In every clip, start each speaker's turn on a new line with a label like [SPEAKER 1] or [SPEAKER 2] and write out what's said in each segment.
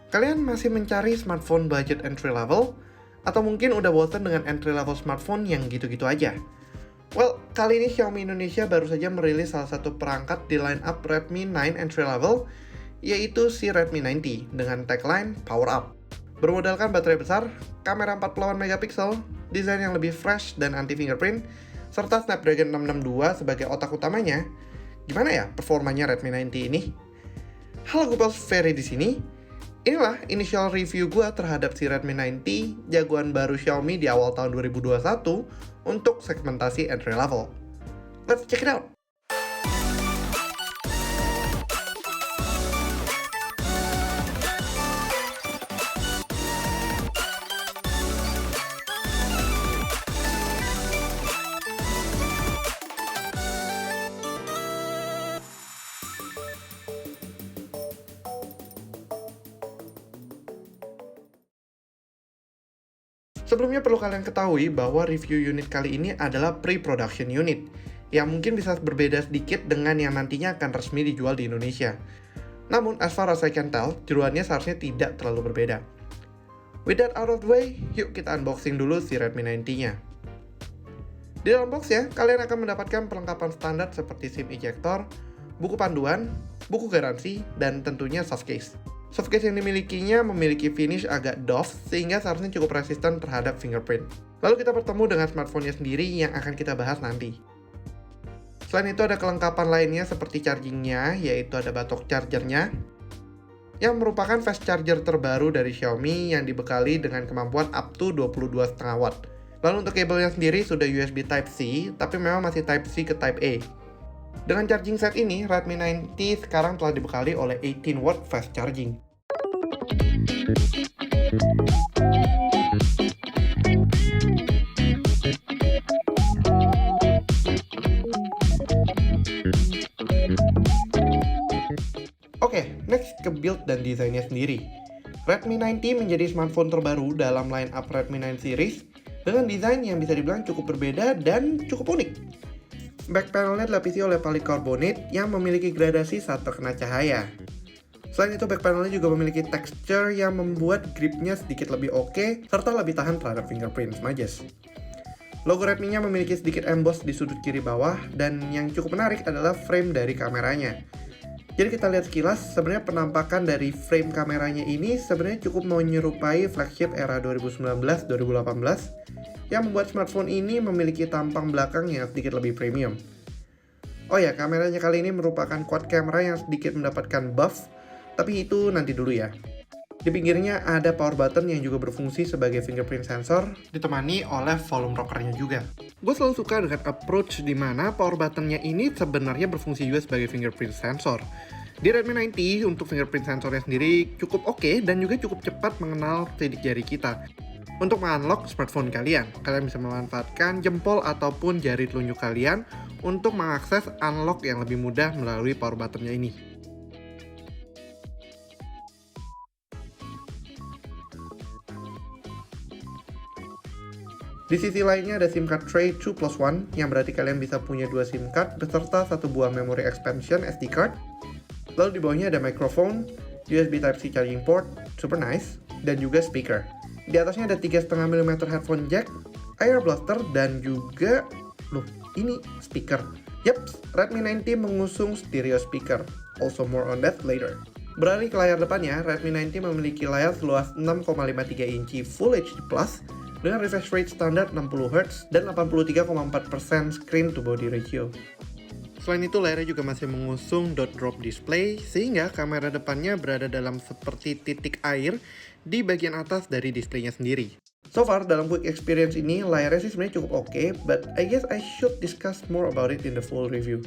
[SPEAKER 1] Kalian masih mencari smartphone budget entry level? Atau mungkin udah bosan dengan entry level smartphone yang gitu-gitu aja? Well, kali ini Xiaomi Indonesia baru saja merilis salah satu perangkat di line-up Redmi 9 entry level, yaitu si Redmi 90 dengan tagline Power Up. Bermodalkan baterai besar, kamera 48 megapiksel, desain yang lebih fresh dan anti-fingerprint, serta Snapdragon 662 sebagai otak utamanya, gimana ya performanya Redmi 90 ini? Halo Gupels, Ferry di sini. Inilah initial review gue terhadap si Redmi 90, jagoan baru Xiaomi di awal tahun 2021 untuk segmentasi entry level. Let's check it out! Sebelumnya perlu kalian ketahui bahwa review unit kali ini adalah pre-production unit, yang mungkin bisa berbeda sedikit dengan yang nantinya akan resmi dijual di Indonesia. Namun, as far as I can tell, jeruannya seharusnya tidak terlalu berbeda. With that out of the way, yuk kita unboxing dulu si Redmi 90-nya. Di dalam boxnya, kalian akan mendapatkan perlengkapan standar seperti SIM ejector, buku panduan, buku garansi, dan tentunya softcase. Softcase yang dimilikinya memiliki finish agak doff sehingga seharusnya cukup resisten terhadap fingerprint. Lalu kita bertemu dengan smartphone-nya sendiri yang akan kita bahas nanti. Selain itu ada kelengkapan lainnya seperti charging-nya, yaitu ada batok charger-nya, yang merupakan fast charger terbaru dari Xiaomi yang dibekali dengan kemampuan up to 22,5 watt. Lalu untuk kabelnya sendiri sudah USB Type-C, tapi memang masih Type-C ke Type-A. Dengan charging set ini, Redmi 90 sekarang telah dibekali oleh 18 watt fast charging. Oke, next ke build dan desainnya sendiri. Redmi 90 menjadi smartphone terbaru dalam line-up Redmi 9 series dengan desain yang bisa dibilang cukup berbeda dan cukup unik. Back panelnya dilapisi oleh polycarbonate yang memiliki gradasi saat terkena cahaya. Selain itu, back panelnya juga memiliki texture yang membuat gripnya sedikit lebih oke, serta lebih tahan terhadap fingerprint smudges. Logo Redmi-nya memiliki sedikit emboss di sudut kiri bawah, dan yang cukup menarik adalah frame dari kameranya. Jadi kita lihat sekilas, sebenarnya penampakan dari frame kameranya ini sebenarnya cukup menyerupai flagship era 2019-2018, yang membuat smartphone ini memiliki tampang belakang yang sedikit lebih premium. Oh ya, kameranya kali ini merupakan quad camera yang sedikit mendapatkan buff, tapi itu nanti dulu ya. Di pinggirnya ada power button yang juga berfungsi sebagai fingerprint sensor, ditemani oleh volume rockernya juga. Gue selalu suka dengan approach di mana power buttonnya ini sebenarnya berfungsi juga sebagai fingerprint sensor. Di Redmi 90 untuk fingerprint sensornya sendiri cukup oke dan juga cukup cepat mengenal sidik jari kita. Untuk mengunlock smartphone kalian bisa memanfaatkan jempol ataupun jari telunjuk kalian untuk mengakses unlock yang lebih mudah melalui power buttonnya ini. Di sisi lainnya ada SIM card tray 2+1 yang berarti kalian bisa punya 2 SIM card beserta 1 buah memory expansion SD card. Lalu di bawahnya ada microphone, USB Type-C charging port, super nice, dan juga speaker. Di atasnya ada 3,5 mm headphone jack, air blaster, dan juga ini speaker. Yaps, Redmi 90 mengusung stereo speaker. Also more on that later. Beralih ke layar depannya, Redmi 90 memiliki layar seluas 6,53 inci Full HD Plus dengan refresh rate standar 60Hz dan 83,4% screen to body ratio. Selain itu, layarnya juga masih mengusung dot drop display, sehingga kamera depannya berada dalam seperti titik air di bagian atas dari displaynya sendiri. So far, dalam quick experience ini, layarnya sih sebenarnya cukup oke, but I guess I should discuss more about it in the full review.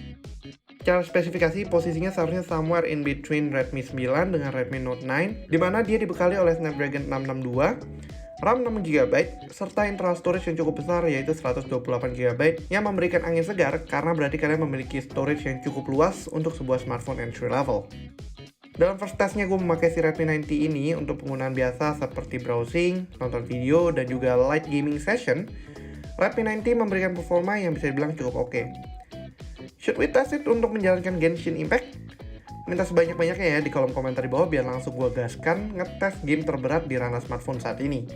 [SPEAKER 1] Cara spesifikasi, posisinya seharusnya somewhere in between Redmi 9 dengan Redmi Note 9, di mana dia dibekali oleh Snapdragon 662, RAM 6GB, serta internal storage yang cukup besar yaitu 128GB yang memberikan angin segar karena berarti kalian memiliki storage yang cukup luas untuk sebuah smartphone entry level. Dalam first testnya gue memakai si Redmi 90 ini untuk penggunaan biasa seperti browsing, nonton video, dan juga light gaming session. Redmi 90 memberikan performa yang bisa dibilang cukup oke. Should we test it untuk menjalankan Genshin Impact? Minta sebanyak-banyaknya ya di kolom komentar di bawah biar langsung gue gaskan ngetes game terberat di ranah smartphone saat ini.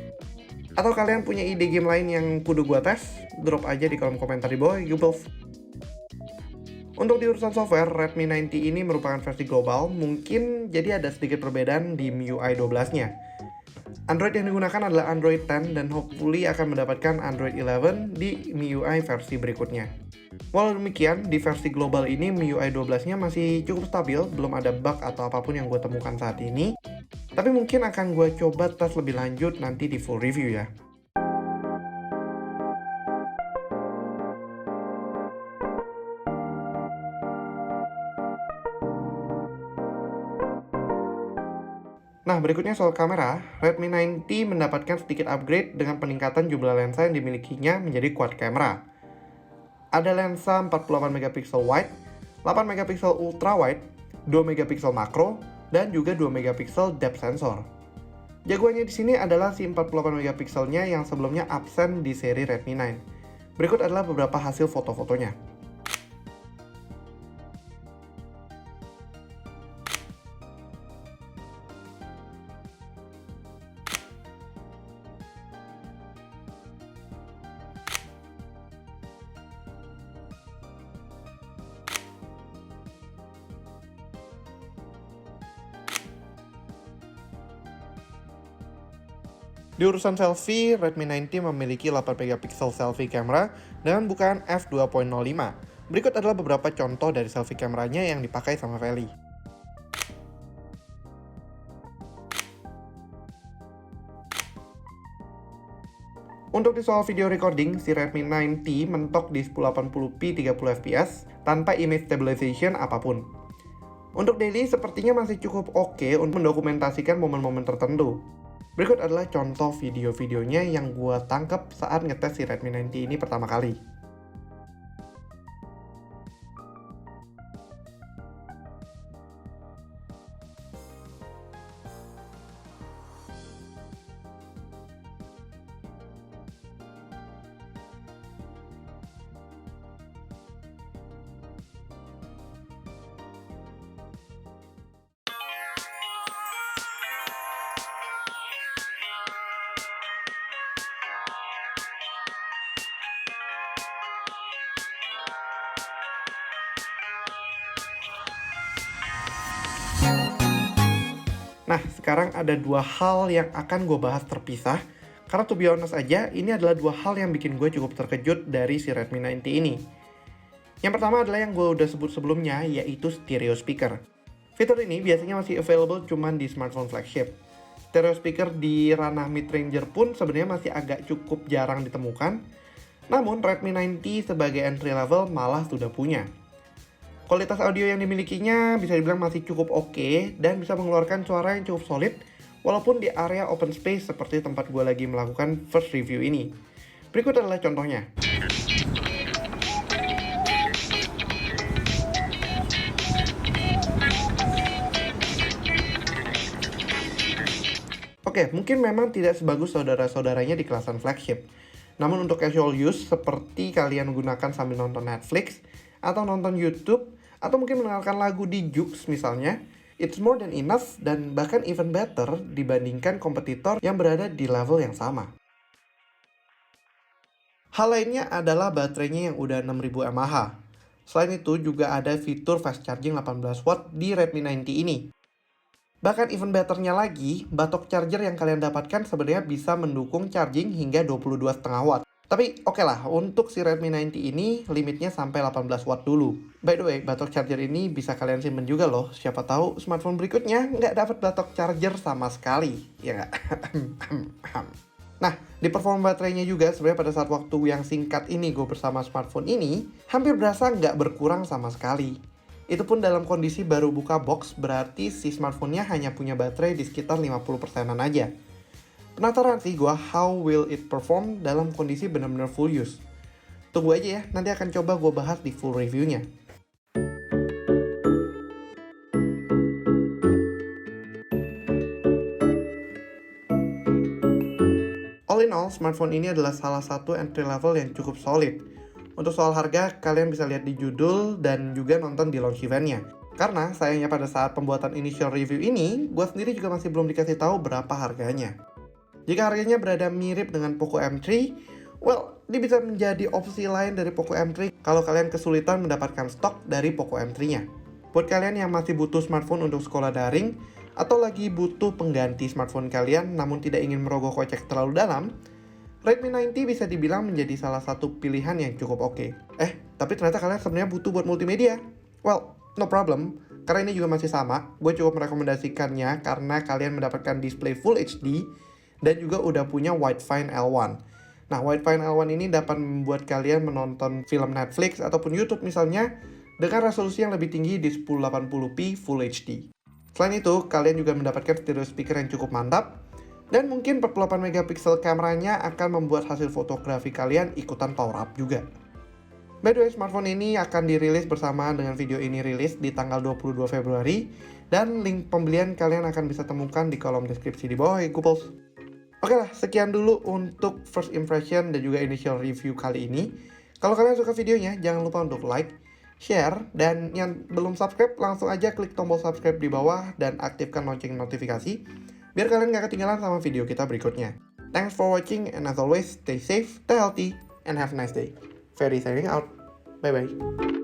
[SPEAKER 1] Atau kalian punya ide game lain yang kudu gue tes? Drop aja di kolom komentar di bawah, you both. Untuk di urusan software, Redmi 9T ini merupakan versi global, mungkin jadi ada sedikit perbedaan di MIUI 12-nya. Android yang digunakan adalah Android 10 dan hopefully akan mendapatkan Android 11 di MIUI versi berikutnya. Walau demikian, di versi global ini MIUI 12-nya masih cukup stabil, belum ada bug atau apapun yang gue temukan saat ini. Tapi mungkin akan gue coba tes lebih lanjut nanti di full review ya. Nah, berikutnya soal kamera, Redmi 9T mendapatkan sedikit upgrade dengan peningkatan jumlah lensa yang dimilikinya menjadi quad camera. Ada lensa 48 megapiksel wide, 8 megapiksel ultra wide, 2 megapiksel makro, dan juga 2 megapiksel depth sensor. Jagoannya di sini adalah si 48 megapikselnya yang sebelumnya absen di seri Redmi 9. Berikut adalah beberapa hasil foto-fotonya. Di urusan selfie, Redmi 9T memiliki 8 megapiksel selfie camera dengan bukaan f2.05. Berikut adalah beberapa contoh dari selfie kameranya yang dipakai sama Feli. Untuk di soal video recording, si Redmi 9T mentok di 1080p 30fps tanpa image stabilization apapun. Untuk daily, sepertinya masih cukup oke untuk mendokumentasikan momen-momen tertentu. Berikut adalah contoh video-videonya yang gue tangkap saat ngetes si Redmi 9T ini pertama kali. Nah, sekarang ada dua hal yang akan gue bahas terpisah, karena to be honest aja, ini adalah dua hal yang bikin gue cukup terkejut dari si Redmi 9T ini. Yang pertama adalah yang gue udah sebut sebelumnya, yaitu stereo speaker. Fitur ini biasanya masih available cuman di smartphone flagship. Stereo speaker di ranah mid-ranger pun sebenarnya masih agak cukup jarang ditemukan, namun Redmi 9T sebagai entry level malah sudah punya. Kualitas audio yang dimilikinya bisa dibilang masih cukup oke dan bisa mengeluarkan suara yang cukup solid walaupun di area open space seperti tempat gue lagi melakukan first review ini. Berikut adalah contohnya. Oke, mungkin memang tidak sebagus saudara-saudaranya di kelasan flagship. Namun untuk casual use seperti kalian gunakan sambil nonton Netflix atau nonton YouTube, atau mungkin mendengarkan lagu di Joox misalnya, it's more than enough dan bahkan even better dibandingkan kompetitor yang berada di level yang sama. Hal lainnya adalah baterainya yang udah 6000 mAh. Selain itu juga ada fitur fast charging 18 watt di Redmi 9T ini. Bahkan even betternya lagi, batok charger yang kalian dapatkan sebenarnya bisa mendukung charging hingga 22,5 watt. Tapi oke lah, untuk si Redmi 9T ini limitnya sampai 18 watt dulu. By the way, batok charger ini bisa kalian simpen juga loh. Siapa tahu smartphone berikutnya nggak dapat batok charger sama sekali. Ya nggak? Nah, di performa baterainya juga sebenarnya pada saat waktu yang singkat ini gue bersama smartphone ini, hampir berasa nggak berkurang sama sekali. Itu pun dalam kondisi baru buka box, berarti si smartphone-nya hanya punya baterai di sekitar 50%-an aja. Penasaran sih gue how will it perform dalam kondisi benar-benar full use. Tunggu aja ya, nanti akan coba gue bahas di full reviewnya. All in all, smartphone ini adalah salah satu entry level yang cukup solid. Untuk soal harga, kalian bisa lihat di judul dan juga nonton di launch event-nya. Karena sayangnya pada saat pembuatan initial review ini, gue sendiri juga masih belum dikasih tahu berapa harganya. Jika harganya berada mirip dengan Poco M3, well, ini bisa menjadi opsi lain dari Poco M3 kalau kalian kesulitan mendapatkan stok dari Poco M3-nya. Buat kalian yang masih butuh smartphone untuk sekolah daring, atau lagi butuh pengganti smartphone kalian namun tidak ingin merogoh kocek terlalu dalam, Redmi 9T bisa dibilang menjadi salah satu pilihan yang cukup oke. Tapi ternyata kalian sebenarnya butuh buat multimedia. Well, no problem, karena ini juga masih sama. Gue cukup merekomendasikannya karena kalian mendapatkan display Full HD dan juga udah punya Widefine L1. Nah, Widefine L1 ini dapat membuat kalian menonton film Netflix ataupun YouTube misalnya dengan resolusi yang lebih tinggi di 1080p Full HD. Selain itu, kalian juga mendapatkan stereo speaker yang cukup mantap, dan mungkin 48 megapiksel kameranya akan membuat hasil fotografi kalian ikutan power up juga. By the way, smartphone ini akan dirilis bersamaan dengan video ini rilis di tanggal 22 Februari, dan link pembelian kalian akan bisa temukan di kolom deskripsi di bawah ya Googles. Oke lah, sekian dulu untuk first impression dan juga initial review kali ini. Kalau kalian suka videonya, jangan lupa untuk like, share, dan yang belum subscribe langsung aja klik tombol subscribe di bawah dan aktifkan lonceng notifikasi biar kalian gak ketinggalan sama video kita berikutnya. Thanks for watching and as always stay safe, stay healthy, and have a nice day. Ferry signing out. Bye bye.